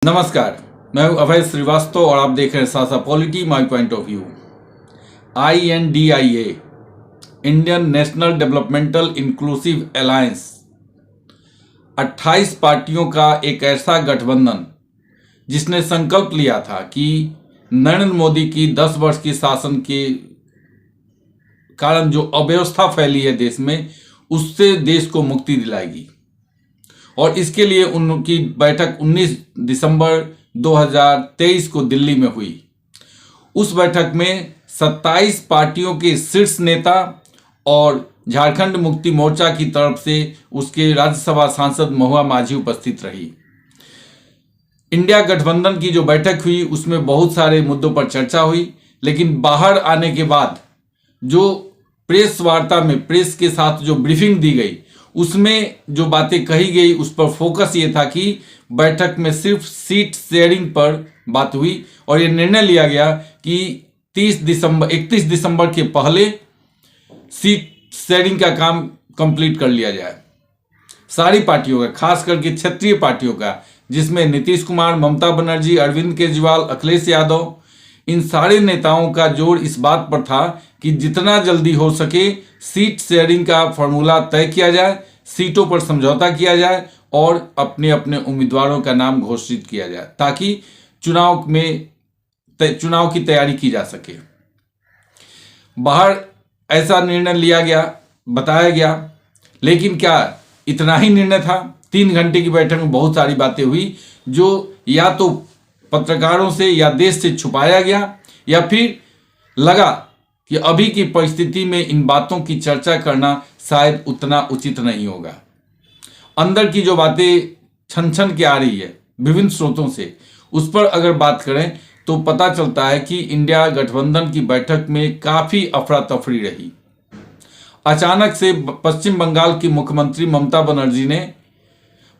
नमस्कार, मैं हूं अभय श्रीवास्तव और आप देख रहे हैं सासा polity my point of view. INDIA Indian national developmental inclusive alliance 28 पार्टियों का एक ऐसा गठबंधन जिसने संकल्प लिया था कि नरेंद्र मोदी की 10 वर्ष की शासन के कारण जो अव्यवस्था फैली है देश में, उससे देश को मुक्ति दिलाएगी। और इसके लिए उनकी बैठक 19 दिसंबर 2023 को दिल्ली में हुई। उस बैठक में 27 पार्टियों के शीर्ष नेता और झारखंड मुक्ति मोर्चा की तरफ से उसके राज्यसभा सांसद महुआ माझी उपस्थित रही। इंडिया गठबंधन की जो बैठक हुई उसमें बहुत सारे मुद्दों पर चर्चा हुई, लेकिन बाहर आने के बाद जो प्रेस वार्ता में प्रेस के साथ जो ब्रीफिंग दी गई उसमें जो बातें कही गई उस पर फोकस ये था कि बैठक में सिर्फ सीट शेयरिंग पर बात हुई और ये निर्णय लिया गया कि 31 दिसंबर के पहले सीट शेयरिंग का काम कंप्लीट कर लिया जाए। सारी पार्टियों का, खास करके क्षेत्रीय पार्टियों का, जिसमें नीतीश कुमार, ममता बनर्जी, अरविंद केजरीवाल, अखिलेश यादव, इन सारे नेताओं का जोर इस बात पर था कि जितना जल्दी हो सके सीट शेयरिंग का फॉर्मूला तय किया जाए, सीटों पर समझौता किया जाए और अपने अपने उम्मीदवारों का नाम घोषित किया जाए ताकि चुनाव की तैयारी की जा सके। बाहर ऐसा निर्णय लिया गया, बताया गया, लेकिन क्या इतना ही निर्णय था? 3 घंटे की बैठक में बहुत सारी बातें हुई जो या तो पत्रकारों से या देश से छुपाया गया या फिर लगा कि अभी की परिस्थिति में इन बातों की चर्चा करना शायद उतना उचित नहीं होगा। अंदर की जो बातें छन छन के आ रही है विभिन्न स्रोतों से, उस पर अगर बात करें तो पता चलता है कि इंडिया गठबंधन की बैठक में काफ़ी अफरा तफरी रही। अचानक से पश्चिम बंगाल की मुख्यमंत्री ममता बनर्जी ने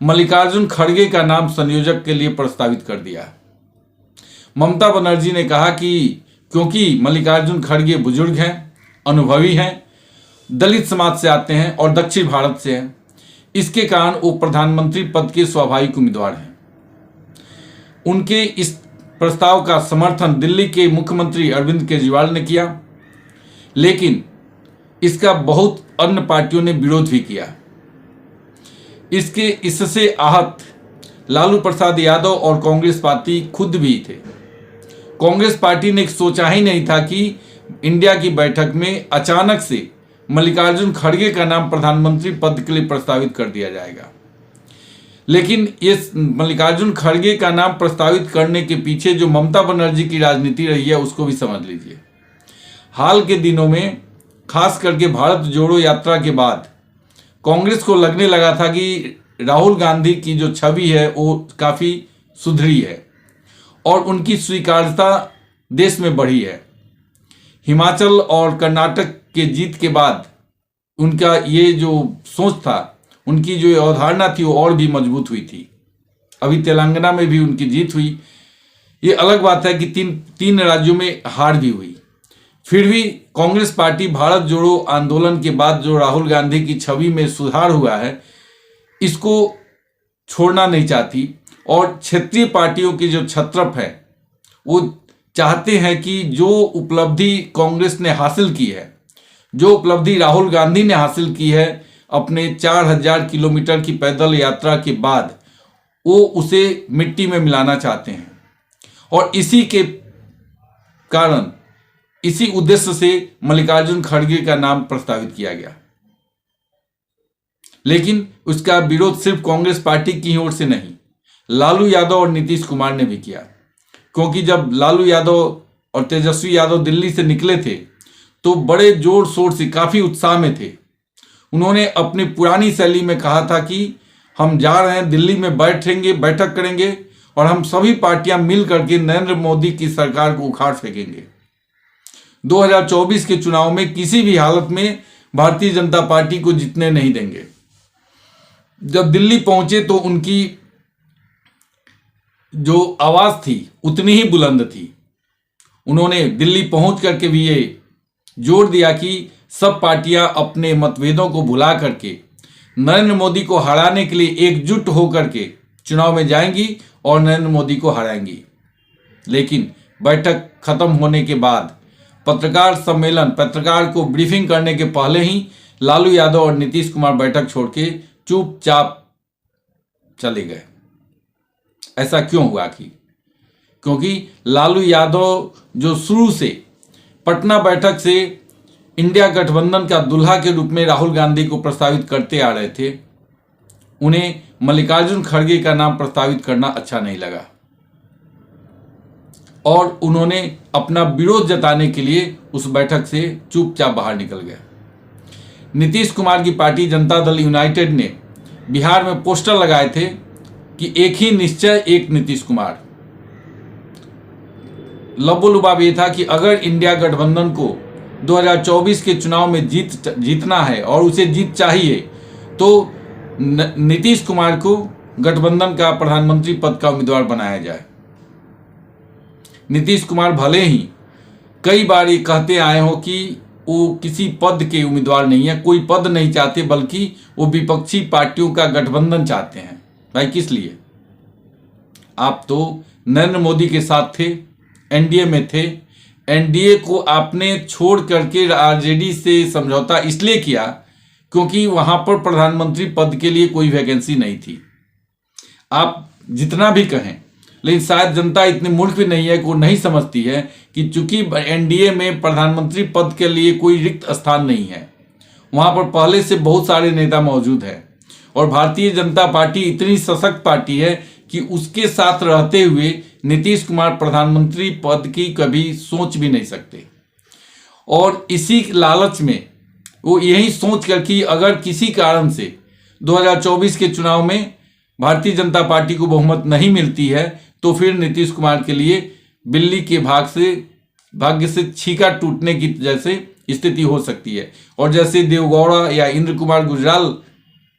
मल्लिकार्जुन खड़गे का नाम संयोजक के लिए प्रस्तावित कर दिया। ममता बनर्जी ने कहा कि क्योंकि मल्लिकार्जुन खड़गे बुजुर्ग हैं, अनुभवी हैं, दलित समाज से आते हैं और दक्षिण भारत से हैं, इसके कारण वो प्रधानमंत्री पद के स्वाभाविक उम्मीदवार हैं। उनके इस प्रस्ताव का समर्थन दिल्ली के मुख्यमंत्री अरविंद केजरीवाल ने किया, लेकिन इसका बहुत अन्य पार्टियों ने विरोध भी किया। इससे आहत लालू प्रसाद यादव और कांग्रेस पार्टी खुद भी थे। कांग्रेस पार्टी ने सोचा ही नहीं था कि इंडिया की बैठक में अचानक से मल्लिकार्जुन खड़गे का नाम प्रधानमंत्री पद के लिए प्रस्तावित कर दिया जाएगा। लेकिन ये मल्लिकार्जुन खड़गे का नाम प्रस्तावित करने के पीछे जो ममता बनर्जी की राजनीति रही है उसको भी समझ लीजिए। हाल के दिनों में खास करके भारत जोड़ो यात्रा के बाद कांग्रेस को लगने लगा था कि राहुल गांधी की जो छवि है वो काफ़ी सुधरी है और उनकी स्वीकार्यता देश में बढ़ी है। हिमाचल और कर्नाटक के जीत के बाद उनका ये जो सोच था, उनकी जो अवधारणा थी वो और भी मजबूत हुई थी। अभी तेलंगाना में भी उनकी जीत हुई। ये अलग बात है कि तीन राज्यों में हार भी हुई। फिर भी कांग्रेस पार्टी भारत जोड़ो आंदोलन के बाद जो राहुल गांधी की छवि में सुधार हुआ है, इसको छोड़ना नहीं चाहती और क्षेत्रीय पार्टियों की जो छत्रप है वो चाहते हैं कि जो उपलब्धि कांग्रेस ने हासिल की है, जो उपलब्धि राहुल गांधी ने हासिल की है अपने 4000 किलोमीटर की पैदल यात्रा के बाद, वो उसे मिट्टी में मिलाना चाहते हैं। और इसी के कारण, इसी उद्देश्य से मल्लिकार्जुन खड़गे का नाम प्रस्तावित किया गया। लेकिन उसका विरोध सिर्फ कांग्रेस पार्टी की ओर से नहीं, लालू यादव और नीतीश कुमार ने भी किया। क्योंकि जब लालू यादव और तेजस्वी यादव दिल्ली से निकले थे तो बड़े जोर शोर से, काफ़ी उत्साह में थे। उन्होंने अपनी पुरानी शैली में कहा था कि हम जा रहे हैं, दिल्ली में बैठक करेंगे और हम सभी पार्टियां मिल करके नरेंद्र मोदी की सरकार को उखाड़ फेंकेंगे। 2024 के चुनाव में किसी भी हालत में भारतीय जनता पार्टी को जीतने नहीं देंगे। जब दिल्ली पहुंचे तो उनकी जो आवाज़ थी उतनी ही बुलंद थी। उन्होंने दिल्ली पहुंच करके भी ये जोर दिया कि सब पार्टियां अपने मतभेदों को भुला करके नरेंद्र मोदी को हराने के लिए एकजुट होकर के चुनाव में जाएंगी और नरेंद्र मोदी को हराएंगी। लेकिन बैठक खत्म होने के बाद पत्रकार को ब्रीफिंग करने के पहले ही लालू यादव और नीतीश कुमार बैठक छोड़ के चुपचाप चले गए। ऐसा क्यों हुआ? क्योंकि लालू यादव जो शुरू से पटना बैठक से इंडिया गठबंधन का दुल्हा के रूप में राहुल गांधी को प्रस्तावित करते आ रहे थे, उन्हें मल्लिकार्जुन खड़गे का नाम प्रस्तावित करना अच्छा नहीं लगा और उन्होंने अपना विरोध जताने के लिए उस बैठक से चुपचाप बाहर निकल गए। नीतीश कुमार की पार्टी जनता दल यूनाइटेड ने बिहार में पोस्टर लगाए थे कि एक ही निश्चय एक नीतीश कुमार। लबोलुबाब ये था कि अगर इंडिया गठबंधन को 2024 के चुनाव में जीतना है और उसे जीत चाहिए तो नीतीश कुमार को गठबंधन का प्रधानमंत्री पद का उम्मीदवार बनाया जाए। नीतीश कुमार भले ही कई बार ये कहते आए हो कि वो किसी पद के उम्मीदवार नहीं है, कोई पद नहीं चाहते, बल्कि वो विपक्षी पार्टियों का गठबंधन चाहते हैं। भाई किस लिए? आप तो नरेंद्र मोदी के साथ थे, एनडीए में थे। एनडीए को आपने छोड़ करके आरजेडी से समझौता इसलिए किया क्योंकि वहां पर प्रधानमंत्री पद के लिए कोई वैकेंसी नहीं थी। आप जितना भी कहें, लेकिन शायद जनता इतनी मूर्ख भी नहीं है कि वो नहीं समझती है कि चूंकि एनडीए में प्रधानमंत्री पद के लिए कोई रिक्त स्थान नहीं है, वहां पर पहले से बहुत सारे नेता मौजूद हैं और भारतीय जनता पार्टी इतनी सशक्त पार्टी है कि उसके साथ रहते हुए नीतीश कुमार प्रधानमंत्री पद की कभी सोच भी नहीं सकते। और इसी लालच में वो यही सोच कर कि अगर किसी कारण से 2024 के चुनाव में भारतीय जनता पार्टी को बहुमत नहीं मिलती है तो फिर नीतीश कुमार के लिए बिल्ली के भाग्य से छीका टूटने की जैसे स्थिति हो सकती है। और जैसे देवगौड़ा या इंद्र कुमार गुजराल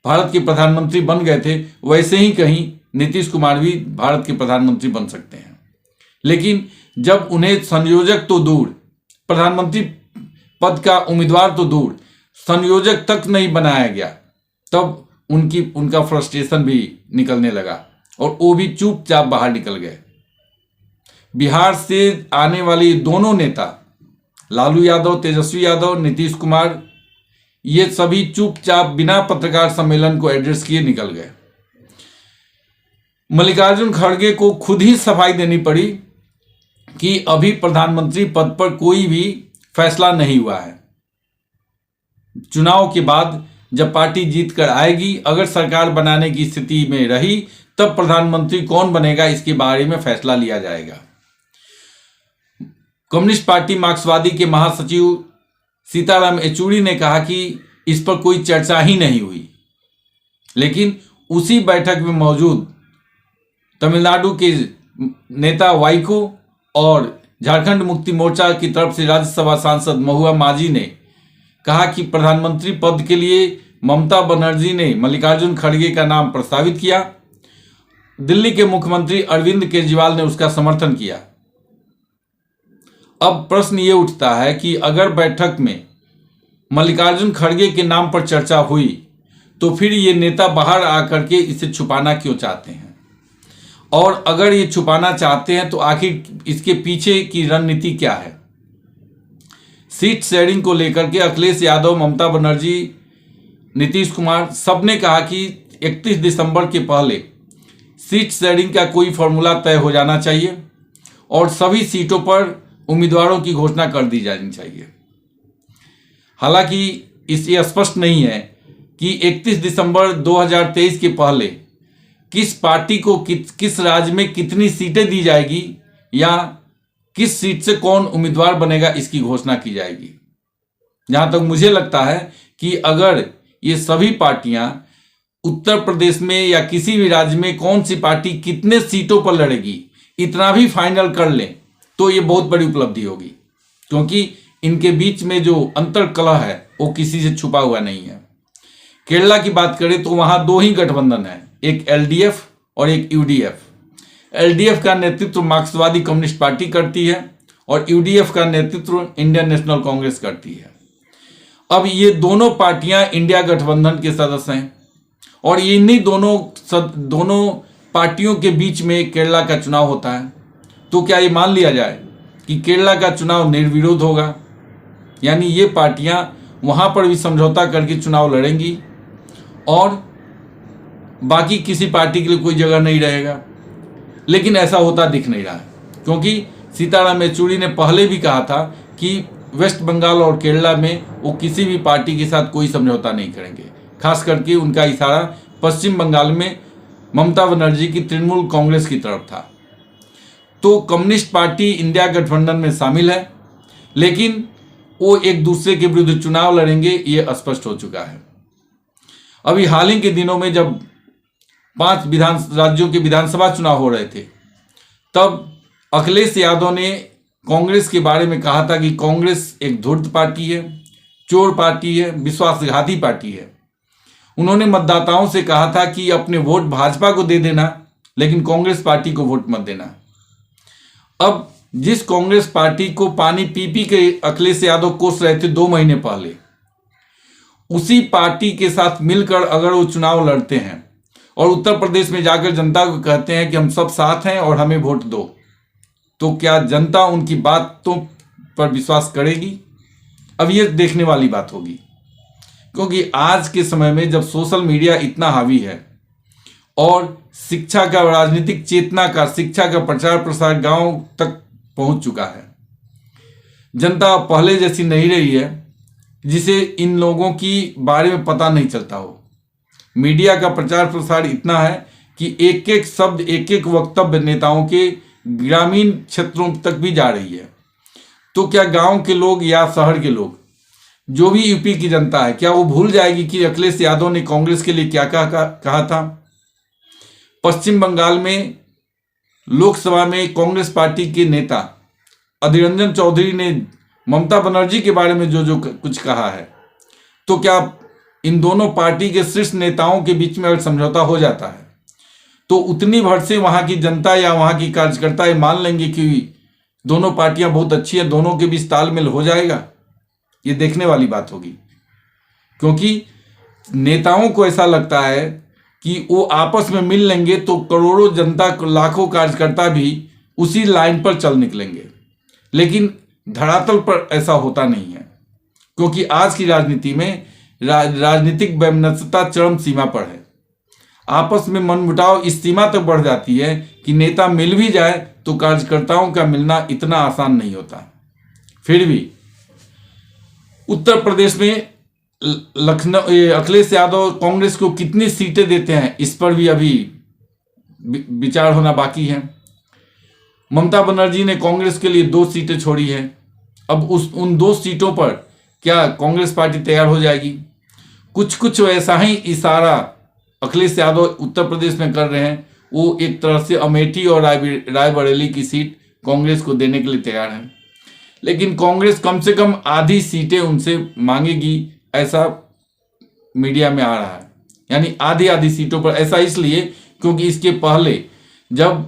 भारत के प्रधानमंत्री बन गए थे, वैसे ही कहीं नीतीश कुमार भी भारत के प्रधानमंत्री बन सकते हैं। लेकिन जब उन्हें संयोजक तो दूर, प्रधानमंत्री पद का उम्मीदवार तो दूर, संयोजक तक नहीं बनाया गया, तब उनका फ्रस्ट्रेशन भी निकलने लगा और वो भी चुपचाप बाहर निकल गए। बिहार से आने वाले दोनों नेता लालू यादव, तेजस्वी यादव, नीतीश कुमार, ये सभी चुपचाप बिना पत्रकार सम्मेलन को एड्रेस किए निकल गए। मल्लिकार्जुन खड़गे को खुद ही सफाई देनी पड़ी कि अभी प्रधानमंत्री पद पर कोई भी फैसला नहीं हुआ है। चुनाव के बाद जब पार्टी जीत कर आएगी, अगर सरकार बनाने की स्थिति में रही, तब प्रधानमंत्री कौन बनेगा इसके बारे में फैसला लिया जाएगा। कम्युनिस्ट पार्टी मार्क्सवादी के महासचिव सीताराम येचुरी ने कहा कि इस पर कोई चर्चा ही नहीं हुई। लेकिन उसी बैठक में मौजूद तमिलनाडु के नेता वाइको और झारखंड मुक्ति मोर्चा की तरफ से राज्यसभा सांसद महुआ माझी ने कहा कि प्रधानमंत्री पद के लिए ममता बनर्जी ने मल्लिकार्जुन खड़गे का नाम प्रस्तावित किया। दिल्ली के मुख्यमंत्री अरविंद केजरीवाल ने उसका समर्थन किया। अब प्रश्न ये उठता है कि अगर बैठक में मल्लिकार्जुन खड़गे के नाम पर चर्चा हुई तो फिर ये नेता बाहर आकर के इसे छुपाना क्यों चाहते हैं? और अगर ये छुपाना चाहते हैं तो आखिर इसके पीछे की रणनीति क्या है? सीट शेयरिंग को लेकर के अखिलेश यादव, ममता बनर्जी, नीतीश कुमार सबने कहा कि 31 दिसंबर के पहले सीट शेयरिंग का कोई फॉर्मूला तय हो जाना चाहिए और सभी सीटों पर उम्मीदवारों की घोषणा कर दी जानी चाहिए। हालांकि ये स्पष्ट नहीं है कि 31 दिसंबर 2023 के पहले किस पार्टी को किस राज्य में कितनी सीटें दी जाएगी या किस सीट से कौन उम्मीदवार बनेगा इसकी घोषणा की जाएगी। जहां तक मुझे लगता है कि अगर ये सभी पार्टियां उत्तर प्रदेश में या किसी भी राज्य में कौन सी पार्टी कितने सीटों पर लड़ेगी इतना भी फाइनल कर लें तो ये बहुत बड़ी उपलब्धि होगी, क्योंकि इनके बीच में जो अंतर कलह है वो किसी से छुपा हुआ नहीं है। केरला की बात करें तो वहां दो ही गठबंधन है, एक एलडीएफ और एक यूडीएफ। एलडीएफ का नेतृत्व मार्क्सवादी कम्युनिस्ट पार्टी करती है और यूडीएफ का नेतृत्व इंडियन नेशनल कांग्रेस करती है। अब ये दोनों पार्टियां इंडिया गठबंधन के सदस्य हैं और इन्हीं दोनों पार्टियों के बीच में केरला का चुनाव होता है, तो क्या ये मान लिया जाए कि केरला का चुनाव निर्विरोध होगा, यानी ये पार्टियां वहां पर भी समझौता करके चुनाव लड़ेंगी और बाकी किसी पार्टी के लिए कोई जगह नहीं रहेगा। लेकिन ऐसा होता दिख नहीं रहा है, क्योंकि सीताराम येचुरी ने पहले भी कहा था कि वेस्ट बंगाल और केरला में वो किसी भी पार्टी के साथ कोई समझौता नहीं करेंगे। खास करके उनका इशारा पश्चिम बंगाल में ममता बनर्जी की तृणमूल कांग्रेस की तरफ था। तो कम्युनिस्ट पार्टी इंडिया गठबंधन में शामिल है, लेकिन वो एक दूसरे के विरुद्ध चुनाव लड़ेंगे, ये स्पष्ट हो चुका है। अभी हाल ही के दिनों में जब 5 राज्यों के विधानसभा चुनाव हो रहे थे, तब अखिलेश यादव ने कांग्रेस के बारे में कहा था कि कांग्रेस एक धूर्त पार्टी है, चोर पार्टी है, विश्वासघाती पार्टी है। उन्होंने मतदाताओं से कहा था कि अपने वोट भाजपा को दे देना, लेकिन कांग्रेस पार्टी को वोट मत देना। अब जिस कांग्रेस पार्टी को पानी पी पी के अखिलेश यादव कोस रहे थे 2 महीने पहले, उसी पार्टी के साथ मिलकर अगर वो चुनाव लड़ते हैं और उत्तर प्रदेश में जाकर जनता को कहते हैं कि हम सब साथ हैं और हमें वोट दो, तो क्या जनता उनकी बातों पर विश्वास करेगी? अब ये देखने वाली बात होगी, क्योंकि आज के समय में जब सोशल मीडिया इतना हावी है और शिक्षा का, राजनीतिक चेतना का, शिक्षा का प्रचार प्रसार गांव तक पहुंच चुका है, जनता पहले जैसी नहीं रही है जिसे इन लोगों की बारे में पता नहीं चलता हो। मीडिया का प्रचार प्रसार इतना है कि एक एक शब्द, एक एक वक्तव्य नेताओं के ग्रामीण क्षेत्रों तक भी जा रही है। तो क्या गांव के लोग या शहर के लोग, जो भी यूपी की जनता है, क्या वो भूल जाएगी कि अखिलेश यादव ने कांग्रेस के लिए क्या कहा था? पश्चिम बंगाल में लोकसभा में कांग्रेस पार्टी के नेता अधीर रंजन चौधरी ने ममता बनर्जी के बारे में जो कुछ कहा है, तो क्या इन दोनों पार्टी के शीर्ष नेताओं के बीच में अगर समझौता हो जाता है तो उतनी भर से वहां की जनता या वहां की कार्यकर्ता ये मान लेंगे कि दोनों पार्टियां बहुत अच्छी हैं, दोनों के बीच तालमेल हो जाएगा? ये देखने वाली बात होगी, क्योंकि नेताओं को ऐसा लगता है कि वो आपस में मिल लेंगे तो करोड़ों जनता, लाखों कार्यकर्ता भी उसी लाइन पर चल निकलेंगे। लेकिन धरातल पर ऐसा होता नहीं है, क्योंकि आज की राजनीति में राजनीतिक वैमनस्यता चरम सीमा पर है। आपस में मनमुटाव इस सीमा तक बढ़ जाती है कि नेता मिल भी जाए तो कार्यकर्ताओं का मिलना इतना आसान नहीं होता। फिर भी उत्तर प्रदेश में अखिलेश यादव कांग्रेस को कितनी सीटें देते हैं, इस पर भी अभी विचार होना बाकी है। ममता बनर्जी ने कांग्रेस के लिए 2 सीटें छोड़ी हैं। अब उन 2 सीटों पर क्या कांग्रेस पार्टी तैयार हो जाएगी? कुछ वैसा ही इशारा अखिलेश यादव उत्तर प्रदेश में कर रहे हैं। वो एक तरह से अमेठी और रायबरेली की सीट कांग्रेस को देने के लिए तैयार है, लेकिन कांग्रेस कम से कम आधी सीटें उनसे मांगेगी, ऐसा मीडिया में आ रहा है। यानी आधी सीटों पर। ऐसा इसलिए क्योंकि इसके पहले जब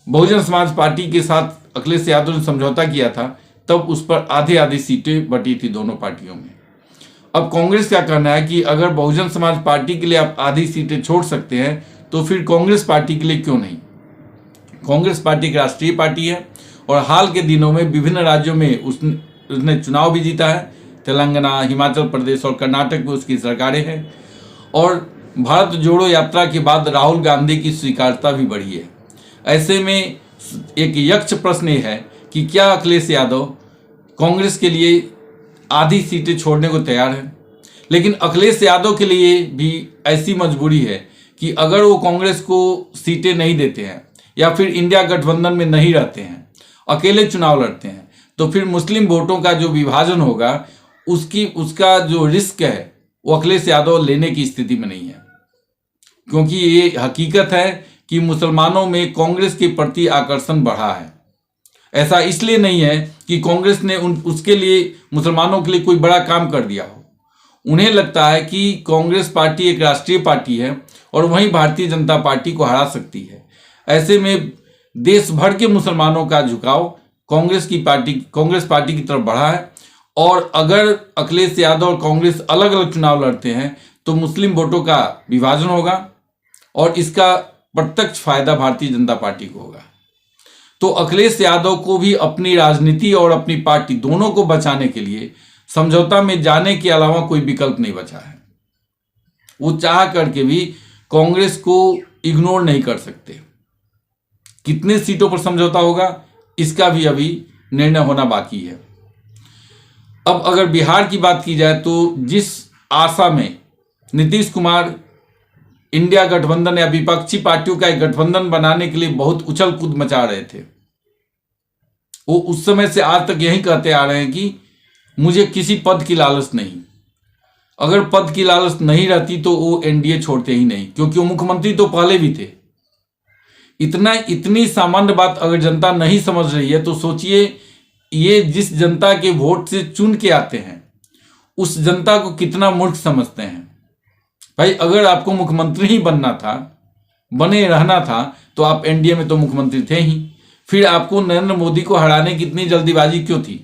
बहुजन समाज पार्टी के साथ अखिलेश यादव ने समझौता किया था, तब उस पर आधी सीटें बटी थी दोनों पार्टियों में। अब कांग्रेस क्या करना है कि अगर बहुजन समाज पार्टी के लिए आप आधी सीटें छोड़ सकते हैं, तो फिर कांग्रेस पार्टी के लिए क्यों नहीं? कांग्रेस पार्टी एक राष्ट्रीय पार्टी है और हाल के दिनों में विभिन्न राज्यों में उसने चुनाव भी जीता है। तेलंगाना, हिमाचल प्रदेश और कर्नाटक में उसकी सरकारें हैं, और भारत जोड़ो यात्रा के बाद राहुल गांधी की स्वीकार्यता भी बढ़ी है। ऐसे में एक यक्ष प्रश्न है कि क्या अखिलेश यादव कांग्रेस के लिए आधी सीटें छोड़ने को तैयार है? लेकिन अखिलेश यादव के लिए भी ऐसी मजबूरी है कि अगर वो कांग्रेस को सीटें नहीं देते हैं या फिर इंडिया गठबंधन में नहीं रहते हैं, अकेले चुनाव लड़ते हैं, तो फिर मुस्लिम वोटों का जो विभाजन होगा उसका जो रिस्क है वो अखिलेश यादव लेने की स्थिति में नहीं है। क्योंकि ये हकीकत है कि मुसलमानों में कांग्रेस के प्रति आकर्षण बढ़ा है। ऐसा इसलिए नहीं है कि कांग्रेस ने उसके लिए, मुसलमानों के लिए कोई बड़ा काम कर दिया हो। उन्हें लगता है कि कांग्रेस पार्टी एक राष्ट्रीय पार्टी है और वहीं भारतीय जनता पार्टी को हरा सकती है। ऐसे में देश भर के मुसलमानों का झुकाव कांग्रेस पार्टी की तरफ बढ़ा है, और अगर अखिलेश यादव और कांग्रेस अलग अलग चुनाव लड़ते हैं तो मुस्लिम वोटों का विभाजन होगा और इसका प्रत्यक्ष फायदा भारतीय जनता पार्टी को होगा। तो अखिलेश यादव को भी अपनी राजनीति और अपनी पार्टी दोनों को बचाने के लिए समझौता में जाने के अलावा कोई विकल्प नहीं बचा है। वो चाह करके भी कांग्रेस को इग्नोर नहीं कर सकते। कितने सीटों पर समझौता होगा इसका भी अभी निर्णय होना बाकी है। अब अगर बिहार की बात की जाए तो जिस आशा में नीतीश कुमार इंडिया गठबंधन या विपक्षी पार्टियों का एक गठबंधन बनाने के लिए बहुत उछल कूद मचा रहे थे, वो उस समय से आज तक यही कहते आ रहे हैं कि मुझे किसी पद की लालच नहीं। अगर पद की लालच नहीं रहती तो वो एनडीए छोड़ते ही नहीं, क्योंकि वो मुख्यमंत्री तो पहले भी थे। इतनी सामान्य बात अगर जनता नहीं समझ रही है तो सोचिए, ये जिस जनता के वोट से चुन के आते हैं उस जनता को कितना मूर्ख समझते हैं। भाई अगर आपको मुख्यमंत्री ही बनना था, बने रहना था, तो आप एनडीए में तो मुख्यमंत्री थे ही। फिर आपको नरेंद्र मोदी को हराने की इतनी जल्दीबाजी क्यों थी?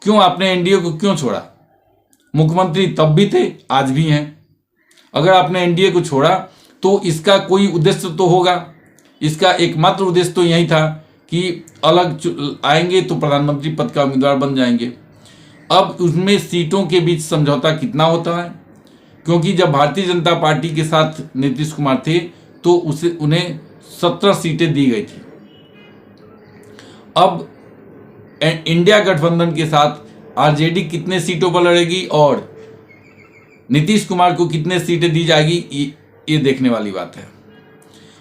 क्यों आपने एनडीए को क्यों छोड़ा? मुख्यमंत्री तब भी थे, आज भी हैं। अगर आपने एनडीए को छोड़ा तो इसका कोई उद्देश्य तो होगा। इसका एकमात्र उद्देश्य तो यही था कि अलग आएंगे तो प्रधानमंत्री पद का उम्मीदवार बन जाएंगे। अब उसमें सीटों के बीच समझौता कितना होता है, क्योंकि जब भारतीय जनता पार्टी के साथ नीतीश कुमार थे तो उन्हें 17 सीटें दी गई थी। अब इंडिया गठबंधन के साथ आरजेडी कितने सीटों पर लड़ेगी और नीतीश कुमार को कितने सीटें दी जाएगी, ये देखने वाली बात है।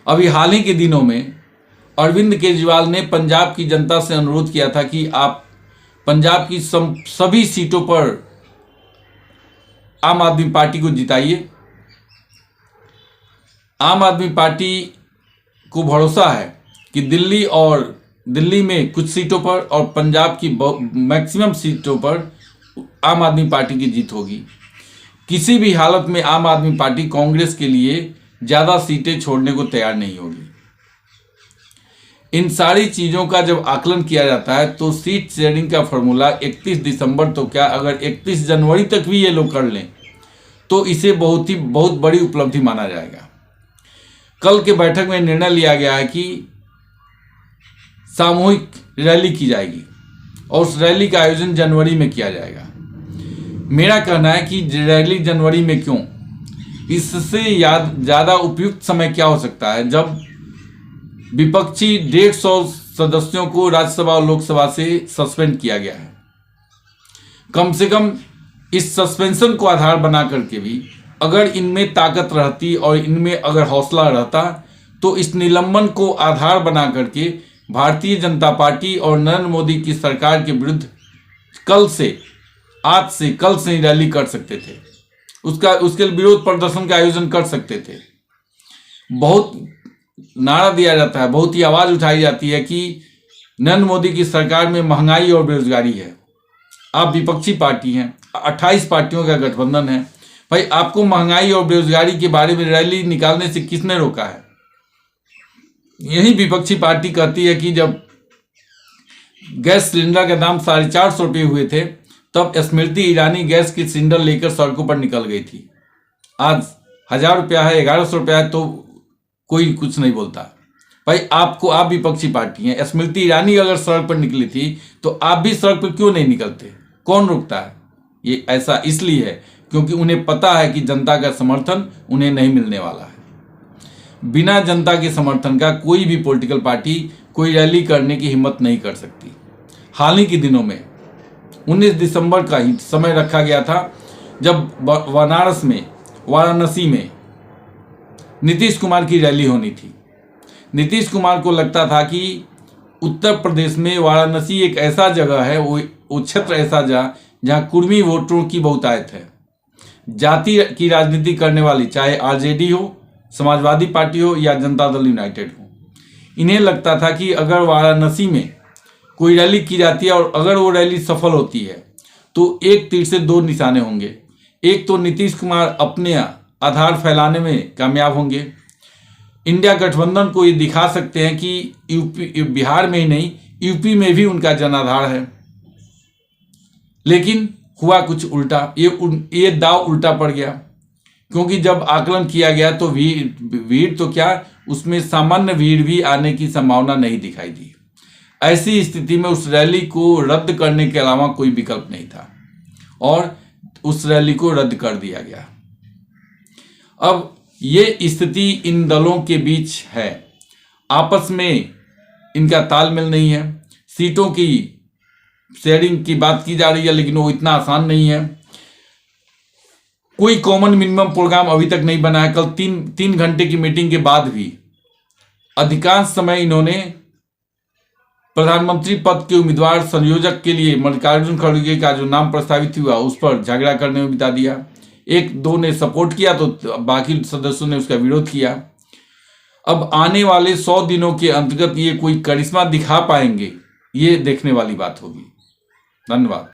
अभी हाल ही के दिनों में अरविंद केजरीवाल ने पंजाब की जनता से अनुरोध किया था कि आप पंजाब की सभी सीटों पर आम आदमी पार्टी को जिताइए। आम आदमी पार्टी को भरोसा है कि दिल्ली में कुछ सीटों पर और पंजाब की मैक्सिमम सीटों पर आम आदमी पार्टी की जीत होगी। किसी भी हालत में आम आदमी पार्टी कांग्रेस के लिए ज़्यादा सीटें छोड़ने को तैयार नहीं होगी। इन सारी चीज़ों का जब आकलन किया जाता है तो सीट शेयरिंग का फॉर्मूला 31 दिसंबर तो क्या, अगर 31 जनवरी तक भी ये लोग कर लें तो इसे बहुत बड़ी उपलब्धि माना जाएगा। कल के बैठक में निर्णय लिया गया है कि सामूहिक रैली की जाएगी और उस रैली का आयोजन जनवरी में किया जाएगा। मेरा कहना है कि रैली जनवरी में क्यों, इससे ज़्यादा उपयुक्त समय क्या हो सकता है जब विपक्षी 150 सदस्यों को राज्यसभा और लोकसभा से सस्पेंड किया गया है। कम से कम इस सस्पेंशन को आधार बना करके भी अगर इनमें ताकत रहती और इनमें अगर हौसला रहता तो इस निलंबन को आधार बना करके भारतीय जनता पार्टी और नरेंद्र मोदी की सरकार के विरुद्ध कल से ही रैली कर सकते थे। उसके विरोध प्रदर्शन का आयोजन कर सकते थे। बहुत नारा दिया जाता है, बहुत ही आवाज़ उठाई जाती है कि नरेंद्र मोदी की सरकार में महंगाई और बेरोजगारी है। आप विपक्षी पार्टी हैं, 28 पार्टियों का गठबंधन है। भाई आपको महंगाई और बेरोजगारी के बारे में रैली निकालने से किसने रोका है? यही विपक्षी पार्टी कहती है कि जब गैस सिलेंडर का दाम 450 रुपये हुए थे तब स्मृति ईरानी गैस की सिलेंडर लेकर सड़कों पर निकल गई थी। आज 1000 रुपया है, 1100 रुपया है तो कोई कुछ नहीं बोलता। भाई आप विपक्षी पार्टी हैं, स्मृति ईरानी अगर सड़क पर निकली थी तो आप भी सड़क पर क्यों नहीं निकलते? कौन रुकता है? ये ऐसा इसलिए है क्योंकि उन्हें पता है कि जनता का समर्थन उन्हें नहीं मिलने वाला है। बिना जनता के समर्थन का कोई भी पॉलिटिकल पार्टी कोई रैली करने की हिम्मत नहीं कर सकती। हाल ही के दिनों में 19 दिसंबर का ही समय रखा गया था जब वाराणसी में नीतीश कुमार की रैली होनी थी। नीतीश कुमार को लगता था कि उत्तर प्रदेश में वाराणसी एक ऐसा जगह है, वो क्षेत्र ऐसा जहाँ कुर्मी वोटरों की बहुतायत है। जाति की राजनीति करने वाली, चाहे आरजेडी हो, समाजवादी पार्टी हो या जनता दल यूनाइटेड हो, इन्हें लगता था कि अगर वाराणसी में कोई रैली की जाती है और अगर वो रैली सफल होती है तो एक तीर से दो निशाने होंगे। एक तो नीतीश कुमार अपने आधार फैलाने में कामयाब होंगे, इंडिया गठबंधन को ये दिखा सकते हैं कि बिहार में ही नहीं यूपी में भी उनका जनाधार है। लेकिन हुआ कुछ उल्टा, ये दाव उल्टा पड़ गया, क्योंकि जब आकलन किया गया तो भीड़ तो क्या, उसमें सामान्य भीड़ भी आने की संभावना नहीं दिखाई दी। ऐसी स्थिति में उस रैली को रद्द करने के अलावा कोई विकल्प नहीं था और उस रैली को रद्द कर दिया गया। अब ये स्थिति इन दलों के बीच है, आपस में इनका तालमेल नहीं है। सीटों की शेयरिंग की बात की जा रही है, लेकिन वो इतना आसान नहीं है। कोई कॉमन मिनिमम प्रोग्राम अभी तक नहीं बना है। कल तीन घंटे की मीटिंग के बाद भी अधिकांश समय इन्होंने प्रधानमंत्री पद के उम्मीदवार संयोजक के लिए मल्लिकार्जुन खड़गे का जो नाम प्रस्तावित हुआ उस पर झगड़ा करने में बिता दिया। एक दो ने सपोर्ट किया तो बाकी सदस्यों ने उसका विरोध किया। अब आने वाले 100 दिनों के अंतर्गत ये कोई करिश्मा दिखा पाएंगे, ये देखने वाली बात होगी। धन्यवाद।